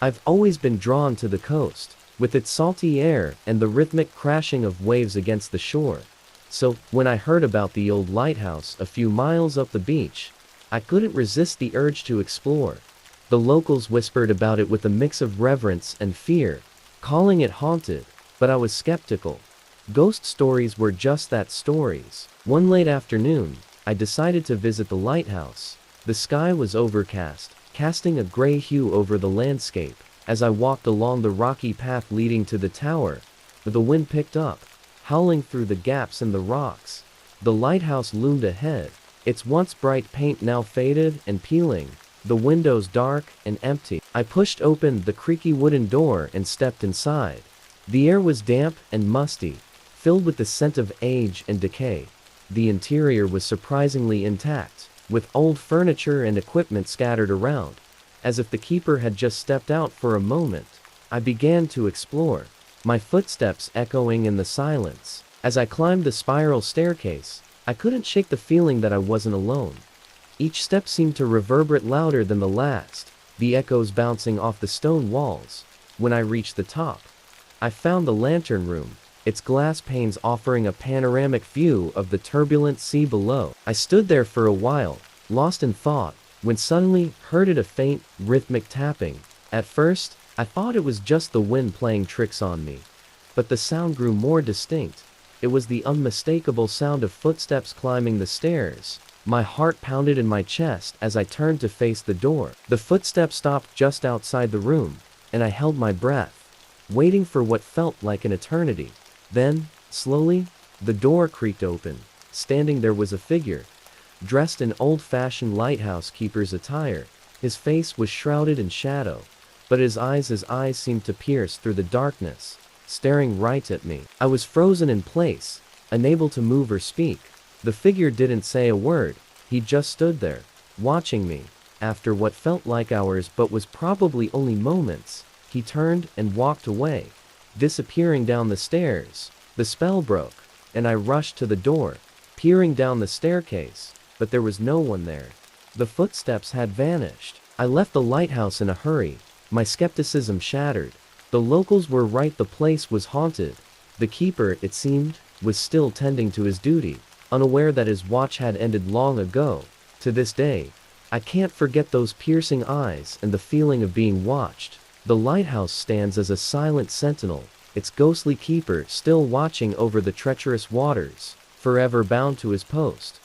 I've always been drawn to the coast, with its salty air and the rhythmic crashing of waves against the shore. So, when I heard about the old lighthouse a few miles up the beach, I couldn't resist the urge to explore. The locals whispered about it with a mix of reverence and fear, calling it haunted, but I was skeptical. Ghost stories were just that, stories. One late afternoon, I decided to visit the lighthouse. The sky was overcast, casting a gray hue over the landscape. As I walked along the rocky path leading to the tower, the wind picked up, howling through the gaps in the rocks. The lighthouse loomed ahead, its once bright paint now faded and peeling, the windows dark and empty. I pushed open the creaky wooden door and stepped inside. The air was damp and musty, filled with the scent of age and decay. The interior was surprisingly intact, with old furniture and equipment scattered around, as if the keeper had just stepped out for a moment. I began to explore, my footsteps echoing in the silence. As I climbed the spiral staircase, I couldn't shake the feeling that I wasn't alone. Each step seemed to reverberate louder than the last, the echoes bouncing off the stone walls. When I reached the top, I found the lantern room, its glass panes offering a panoramic view of the turbulent sea below. I stood there for a while, lost in thought, when suddenly heard a faint, rhythmic tapping. At first, I thought it was just the wind playing tricks on me. But the sound grew more distinct. It was the unmistakable sound of footsteps climbing the stairs. My heart pounded in my chest as I turned to face the door. The footsteps stopped just outside the room, and I held my breath, waiting for what felt like an eternity. Then, slowly, the door creaked open. Standing there was a figure, dressed in old-fashioned lighthouse keeper's attire. His face was shrouded in shadow, but his eyes seemed to pierce through the darkness, staring right at me. I was frozen in place, unable to move or speak. The figure didn't say a word, he just stood there, watching me. After what felt like hours but was probably only moments, he turned and walked away, disappearing down the stairs. The spell broke, and I rushed to the door, peering down the staircase, but there was no one there. The footsteps had vanished. I left the lighthouse in a hurry, my skepticism shattered. The locals were right, the place was haunted. The keeper, it seemed, was still tending to his duty, unaware that his watch had ended long ago. To this day, I can't forget those piercing eyes and the feeling of being watched. The lighthouse stands as a silent sentinel, its ghostly keeper still watching over the treacherous waters, forever bound to his post.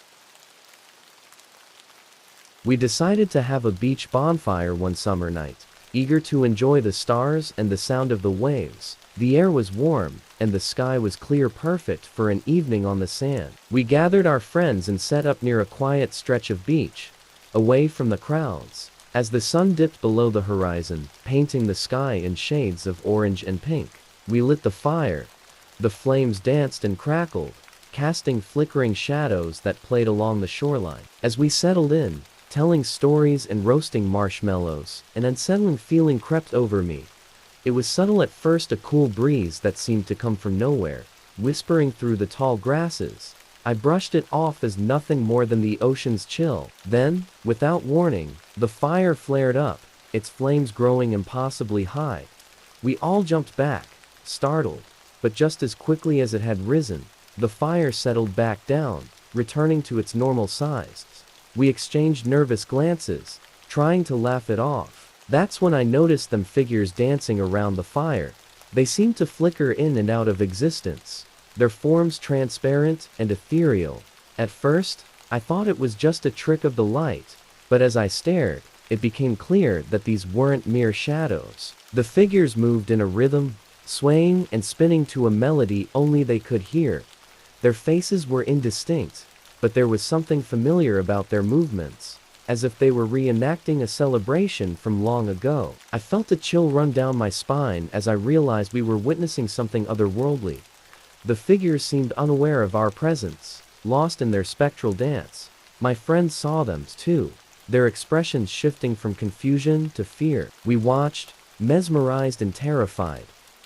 We decided to have a beach bonfire one summer night, eager to enjoy the stars and the sound of the waves. The air was warm, and the sky was clear, perfect for an evening on the sand. We gathered our friends and set up near a quiet stretch of beach, away from the crowds. As the sun dipped below the horizon, painting the sky in shades of orange and pink, we lit the fire. The flames danced and crackled, casting flickering shadows that played along the shoreline. As we settled in, telling stories and roasting marshmallows, an unsettling feeling crept over me. It was subtle at first, a cool breeze that seemed to come from nowhere, whispering through the tall grasses. I brushed it off as nothing more than the ocean's chill. Then, without warning, the fire flared up, its flames growing impossibly high. We all jumped back, startled, but just as quickly as it had risen, the fire settled back down, returning to its normal size. We exchanged nervous glances, trying to laugh it off. That's when I noticed them figures dancing around the fire. They seemed to flicker in and out of existence, their forms transparent and ethereal. At first, I thought it was just a trick of the light, but as I stared, it became clear that these weren't mere shadows. The figures moved in a rhythm, swaying and spinning to a melody only they could hear. Their faces were indistinct, but there was something familiar about their movements, as if they were reenacting a celebration from long ago. I felt a chill run down my spine as I realized we were witnessing something otherworldly. The figures seemed unaware of our presence, lost in their spectral dance. My friends saw them too, their expressions shifting from confusion to fear. We watched, mesmerized and terrified,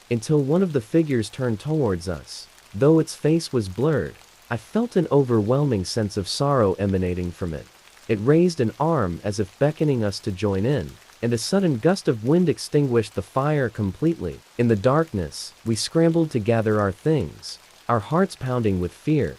until one of the figures turned towards us. Though its face was blurred, I felt an overwhelming sense of sorrow emanating from it. It raised an arm as if beckoning us to join in. and a sudden gust of wind extinguished the fire completely. In the darkness, we scrambled to gather our things, our hearts pounding with fear.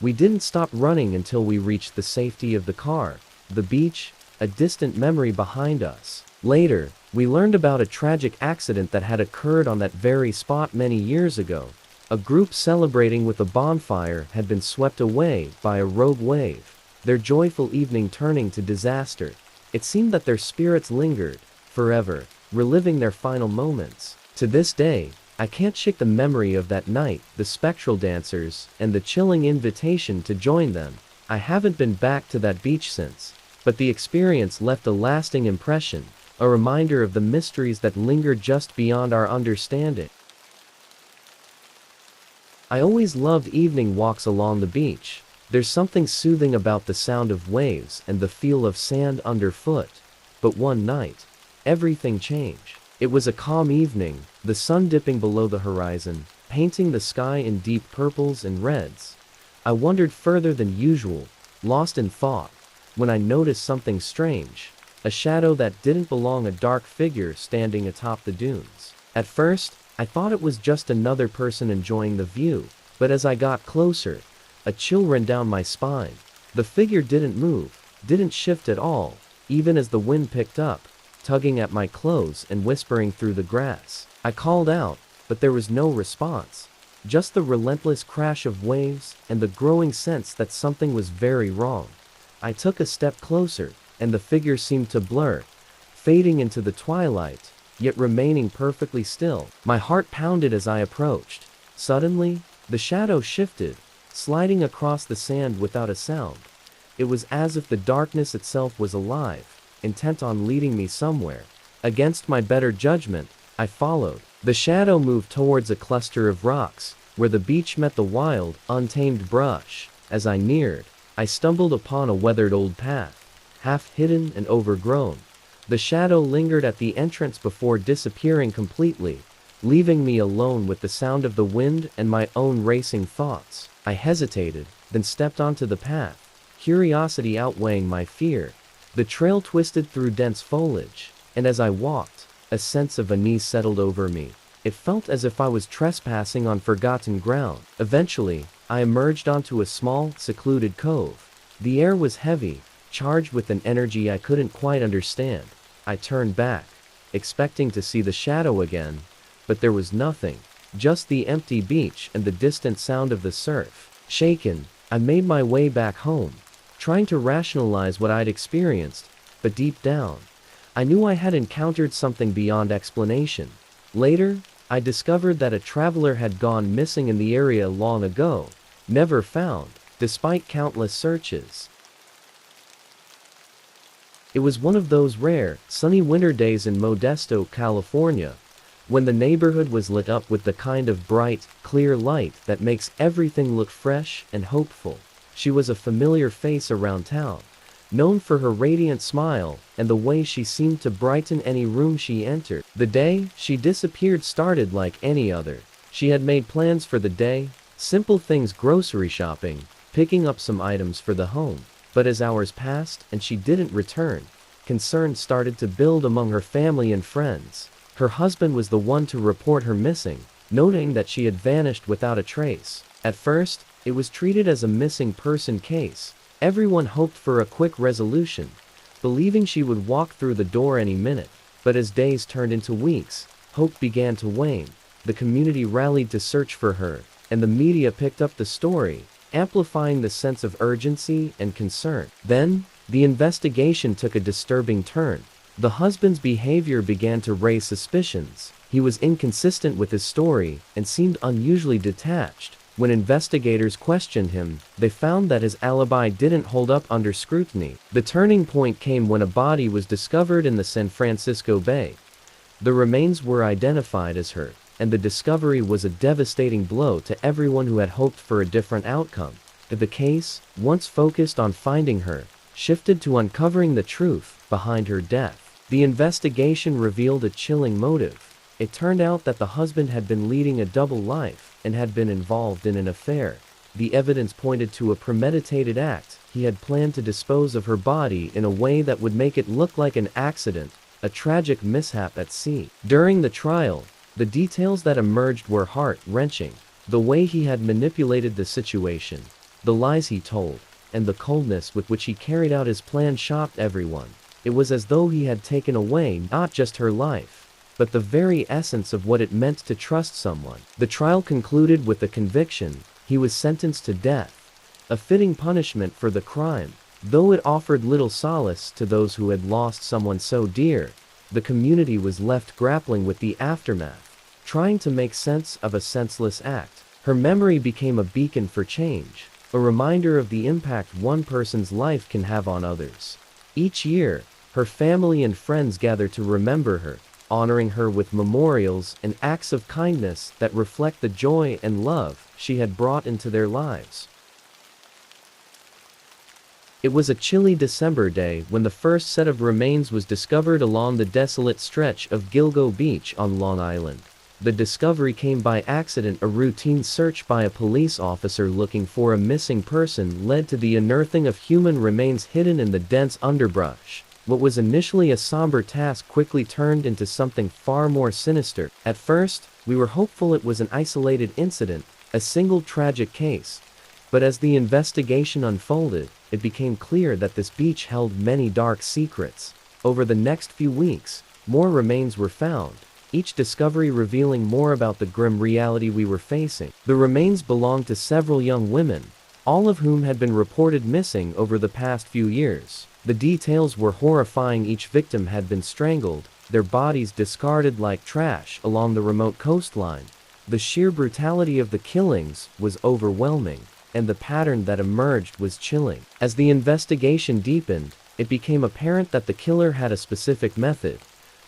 We didn't stop running until we reached the safety of the car, the beach, a distant memory behind us. Later, we learned about a tragic accident that had occurred on that very spot many years ago. A group celebrating with a bonfire had been swept away by a rogue wave, their joyful evening turning to disaster. It seemed that their spirits lingered, forever, reliving their final moments. To this day, I can't shake the memory of that night, the spectral dancers, and the chilling invitation to join them. I haven't been back to that beach since, but the experience left a lasting impression, a reminder of the mysteries that linger just beyond our understanding. I always loved evening walks along the beach. There's something soothing about the sound of waves and the feel of sand underfoot. But one night, everything changed. It was a calm evening, the sun dipping below the horizon, painting the sky in deep purples and reds. I wandered further than usual, lost in thought, when I noticed something strange, a shadow that didn't belong, a dark figure standing atop the dunes. At first, I thought it was just another person enjoying the view, but as I got closer, a chill ran down my spine. The figure didn't move, didn't shift at all, even as the wind picked up, tugging at my clothes and whispering through the grass. I called out, but there was no response, just the relentless crash of waves and the growing sense that something was very wrong. I took a step closer, and the figure seemed to blur, fading into the twilight, yet remaining perfectly still. My heart pounded as I approached. Suddenly, the shadow shifted, sliding across the sand without a sound. It was as if the darkness itself was alive, intent on leading me somewhere. Against my better judgment, I followed. The shadow moved towards a cluster of rocks, where the beach met the wild, untamed brush. As I neared, I stumbled upon a weathered old path, half hidden and overgrown. The shadow lingered at the entrance before disappearing completely, leaving me alone with the sound of the wind and my own racing thoughts. I hesitated, then stepped onto the path, curiosity outweighing my fear. The trail twisted through dense foliage, and as I walked, a sense of unease settled over me. It felt as if I was trespassing on forgotten ground. Eventually, I emerged onto a small, secluded cove. The air was heavy, charged with an energy I couldn't quite understand. I turned back, expecting to see the shadow again, but there was nothing, just the empty beach and the distant sound of the surf. Shaken, I made my way back home, trying to rationalize what I'd experienced, but deep down, I knew I had encountered something beyond explanation. Later, I discovered that a traveler had gone missing in the area long ago, never found, despite countless searches. It was one of those rare, sunny winter days in Modesto, California, when the neighborhood was lit up with the kind of bright, clear light that makes everything look fresh and hopeful. She was a familiar face around town, known for her radiant smile and the way she seemed to brighten any room she entered. The day she disappeared started like any other. She had made plans for the day, simple things, grocery shopping, picking up some items for the home. But as hours passed and she didn't return, concern started to build among her family and friends. Her husband was the one to report her missing, noting that she had vanished without a trace. At first, it was treated as a missing person case. Everyone hoped for a quick resolution, believing she would walk through the door any minute. But as days turned into weeks, hope began to wane. The community rallied to search for her, and the media picked up the story, amplifying the sense of urgency and concern. Then, the investigation took a disturbing turn. The husband's behavior began to raise suspicions. He was inconsistent with his story and seemed unusually detached. When investigators questioned him, they found that his alibi didn't hold up under scrutiny. The turning point came when a body was discovered in the San Francisco Bay. The remains were identified as her, and the discovery was a devastating blow to everyone who had hoped for a different outcome. The case, once focused on finding her, shifted to uncovering the truth behind her death. The investigation revealed a chilling motive. It turned out that the husband had been leading a double life and had been involved in an affair. The evidence pointed to a premeditated act. He had planned to dispose of her body in a way that would make it look like an accident, a tragic mishap at sea. During the trial, the details that emerged were heart-wrenching. The way he had manipulated the situation, the lies he told, and the coldness with which he carried out his plan shocked everyone. It was as though he had taken away not just her life, but the very essence of what it meant to trust someone. The trial concluded with the conviction. He was sentenced to death, a fitting punishment for the crime. Though it offered little solace to those who had lost someone so dear, the community was left grappling with the aftermath, trying to make sense of a senseless act. Her memory became a beacon for change, a reminder of the impact one person's life can have on others. Each year, her family and friends gather to remember her, honoring her with memorials and acts of kindness that reflect the joy and love she had brought into their lives. It was a chilly December day when the first set of remains was discovered along the desolate stretch of Gilgo Beach on Long Island. The discovery came by accident. A routine search by a police officer looking for a missing person led to the unearthing of human remains hidden in the dense underbrush. What was initially a somber task quickly turned into something far more sinister. At first, we were hopeful it was an isolated incident, a single tragic case. But as the investigation unfolded, it became clear that this beach held many dark secrets. Over the next few weeks, more remains were found, each discovery revealing more about the grim reality we were facing. The remains belonged to several young women, all of whom had been reported missing over the past few years. The details were horrifying. Each victim had been strangled, their bodies discarded like trash along the remote coastline. The sheer brutality of the killings was overwhelming, and the pattern that emerged was chilling. As the investigation deepened, it became apparent that the killer had a specific method.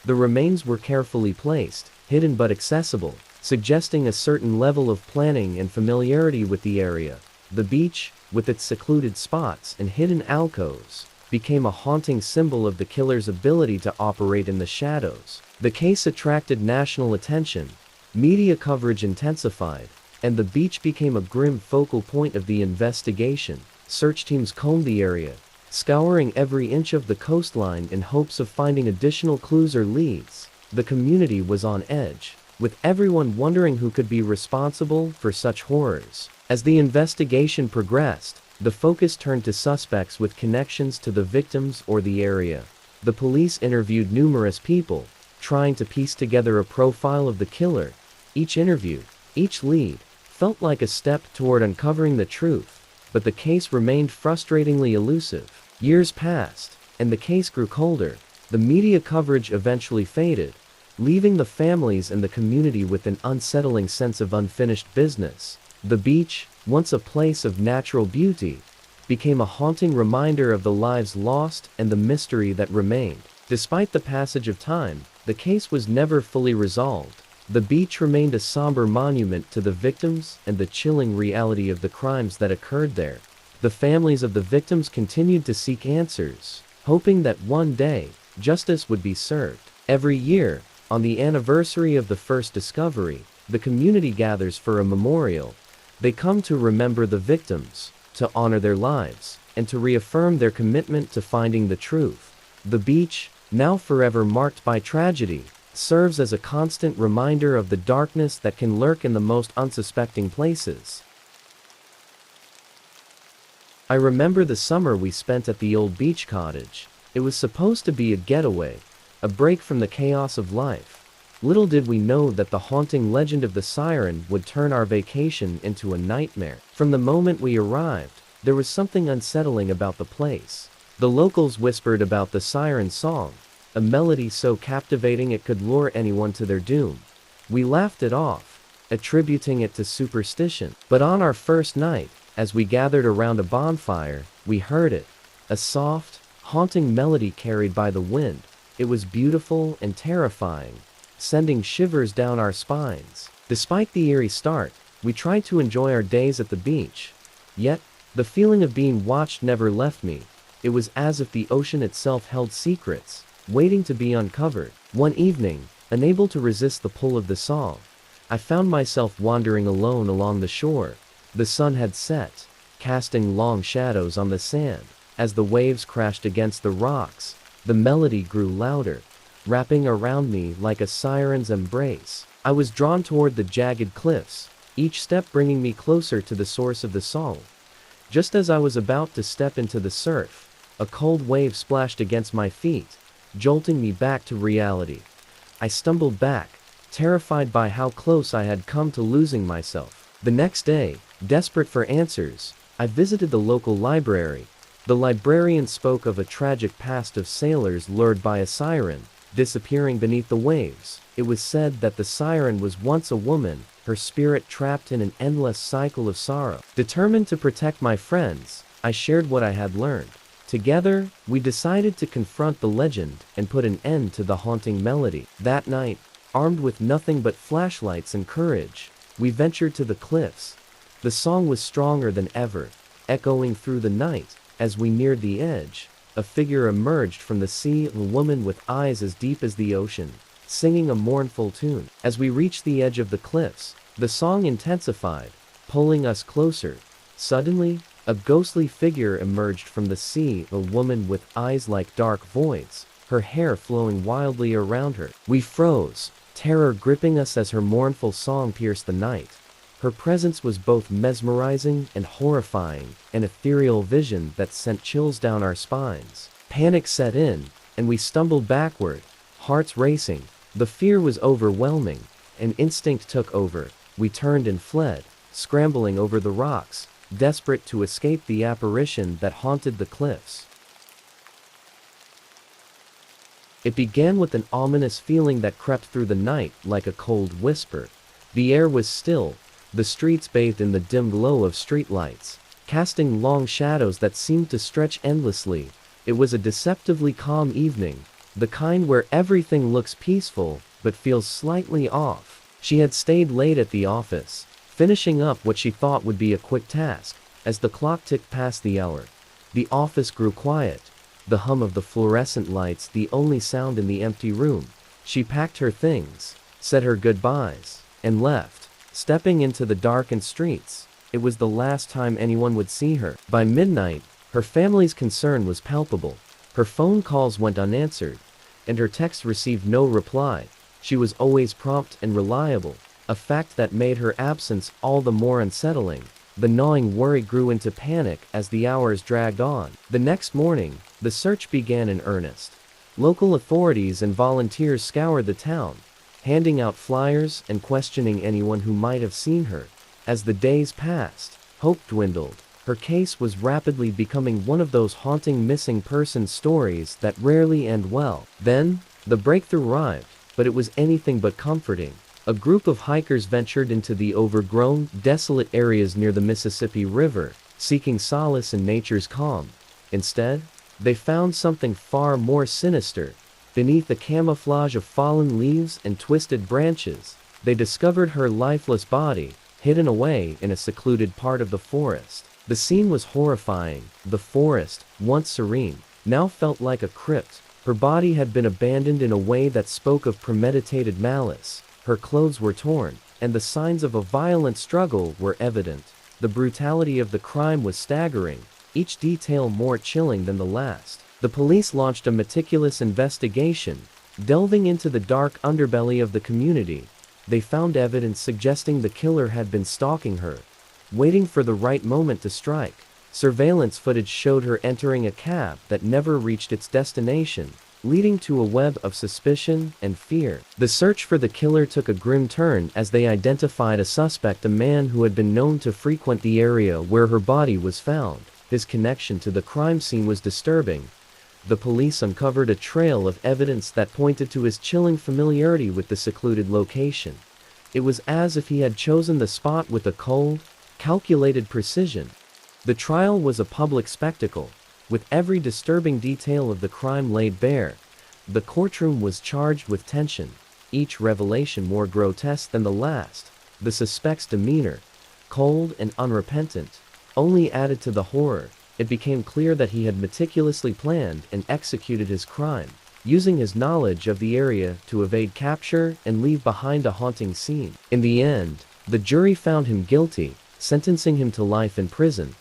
The remains were carefully placed, hidden but accessible, suggesting a certain level of planning and familiarity with the area. The beach, with its secluded spots and hidden alcoves, became a haunting symbol of the killer's ability to operate in the shadows. The case attracted national attention, media coverage intensified, and the beach became a grim focal point of the investigation. Search teams combed the area, scouring every inch of the coastline in hopes of finding additional clues or leads. The community was on edge, with everyone wondering who could be responsible for such horrors. As the investigation progressed, the focus turned to suspects with connections to the victims or the area. The police interviewed numerous people, trying to piece together a profile of the killer. Each interview, each lead, felt like a step toward uncovering the truth, but the case remained frustratingly elusive. Years passed, and the case grew colder. The media coverage eventually faded, leaving the families and the community with an unsettling sense of unfinished business. The beach, once a place of natural beauty, became a haunting reminder of the lives lost and the mystery that remained. Despite the passage of time, the case was never fully resolved. The beach remained a somber monument to the victims and the chilling reality of the crimes that occurred there. The families of the victims continued to seek answers, hoping that one day, justice would be served. Every year, on the anniversary of the first discovery, the community gathers for a memorial. They come to remember the victims, to honor their lives, and to reaffirm their commitment to finding the truth. The beach, now forever marked by tragedy, serves as a constant reminder of the darkness that can lurk in the most unsuspecting places. I remember the summer we spent at the old beach cottage. It was supposed to be a getaway, a break from the chaos of life. Little did we know that the haunting legend of the siren would turn our vacation into a nightmare. From the moment we arrived, there was something unsettling about the place. The locals whispered about the siren song, a melody so captivating it could lure anyone to their doom. We laughed it off, attributing it to superstition. But on our first night, as we gathered around a bonfire, we heard it. A soft, haunting melody carried by the wind. It was beautiful and terrifying, sending shivers down our spines. Despite the eerie start, we tried to enjoy our days at the beach. Yet, the feeling of being watched never left me. It was as if the ocean itself held secrets, waiting to be uncovered. One evening, unable to resist the pull of the song, I found myself wandering alone along the shore. The sun had set, casting long shadows on the sand. As the waves crashed against the rocks, the melody grew louder, wrapping around me like a siren's embrace. I was drawn toward the jagged cliffs, each step bringing me closer to the source of the song. Just as I was about to step into the surf, a cold wave splashed against my feet, jolting me back to reality. I stumbled back, terrified by how close I had come to losing myself. The next day, desperate for answers, I visited the local library. The librarian spoke of a tragic past of sailors lured by a siren, disappearing beneath the waves. It was said that the siren was once a woman, her spirit trapped in an endless cycle of sorrow. Determined to protect my friends, I shared what I had learned. Together, we decided to confront the legend and put an end to the haunting melody. That night, armed with nothing but flashlights and courage, we ventured to the cliffs. The song was stronger than ever, echoing through the night. As we neared the edge, a figure emerged from the sea, a woman with eyes as deep as the ocean, singing a mournful tune. As we reached the edge of the cliffs, the song intensified, pulling us closer. Suddenly, a ghostly figure emerged from the sea, a woman with eyes like dark voids, her hair flowing wildly around her. We froze, terror gripping us as her mournful song pierced the night. Her presence was both mesmerizing and horrifying, an ethereal vision that sent chills down our spines. Panic set in, and we stumbled backward, hearts racing. The fear was overwhelming, and instinct took over. We turned and fled, scrambling over the rocks, desperate to escape the apparition that haunted the cliffs. It began with an ominous feeling that crept through the night like a cold whisper. The air was still, the streets bathed in the dim glow of streetlights, casting long shadows that seemed to stretch endlessly. It was a deceptively calm evening, the kind where everything looks peaceful, but feels slightly off. She had stayed late at the office, finishing up what she thought would be a quick task. As the clock ticked past the hour, the office grew quiet, the hum of the fluorescent lights the only sound in the empty room. She packed her things, said her goodbyes, and left. Stepping into the darkened streets, it was the last time anyone would see her. By midnight, her family's concern was palpable. Her phone calls went unanswered, and her texts received no reply. She was always prompt and reliable, a fact that made her absence all the more unsettling. The gnawing worry grew into panic as the hours dragged on. The next morning, the search began in earnest. Local authorities and volunteers scoured the town, handing out flyers and questioning anyone who might have seen her. As the days passed, hope dwindled. Her case was rapidly becoming one of those haunting missing persons stories that rarely end well. Then, the breakthrough arrived, but it was anything but comforting. A group of hikers ventured into the overgrown, desolate areas near the Mississippi River, seeking solace in nature's calm. Instead, they found something far more sinister. Beneath the camouflage of fallen leaves and twisted branches, they discovered her lifeless body, hidden away in a secluded part of the forest. The scene was horrifying. The forest, once serene, now felt like a crypt. Her body had been abandoned in a way that spoke of premeditated malice. Her clothes were torn, and the signs of a violent struggle were evident. The brutality of the crime was staggering, each detail more chilling than the last. The police launched a meticulous investigation, delving into the dark underbelly of the community. They found evidence suggesting the killer had been stalking her, waiting for the right moment to strike. Surveillance footage showed her entering a cab that never reached its destination, leading to a web of suspicion and fear. The search for the killer took a grim turn as they identified a suspect, a man who had been known to frequent the area where her body was found. His connection to the crime scene was disturbing. The police uncovered a trail of evidence that pointed to his chilling familiarity with the secluded location. It was as if he had chosen the spot with a cold, calculated precision. The trial was a public spectacle, with every disturbing detail of the crime laid bare. The courtroom was charged with tension, each revelation more grotesque than the last. The suspect's demeanor, cold and unrepentant, only added to the horror. It became clear that he had meticulously planned and executed his crime, using his knowledge of the area to evade capture and leave behind a haunting scene. In the end, the jury found him guilty, sentencing him to life in prison,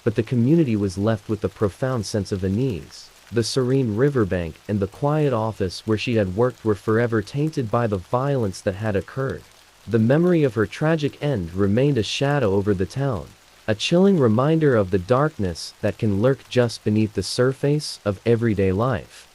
but the community was left with a profound sense of unease. the serene riverbank, and the quiet office where she had worked were forever tainted by the violence that had occurred. The memory of her tragic end remained a shadow over the town, a chilling reminder of the darkness that can lurk just beneath the surface of everyday life.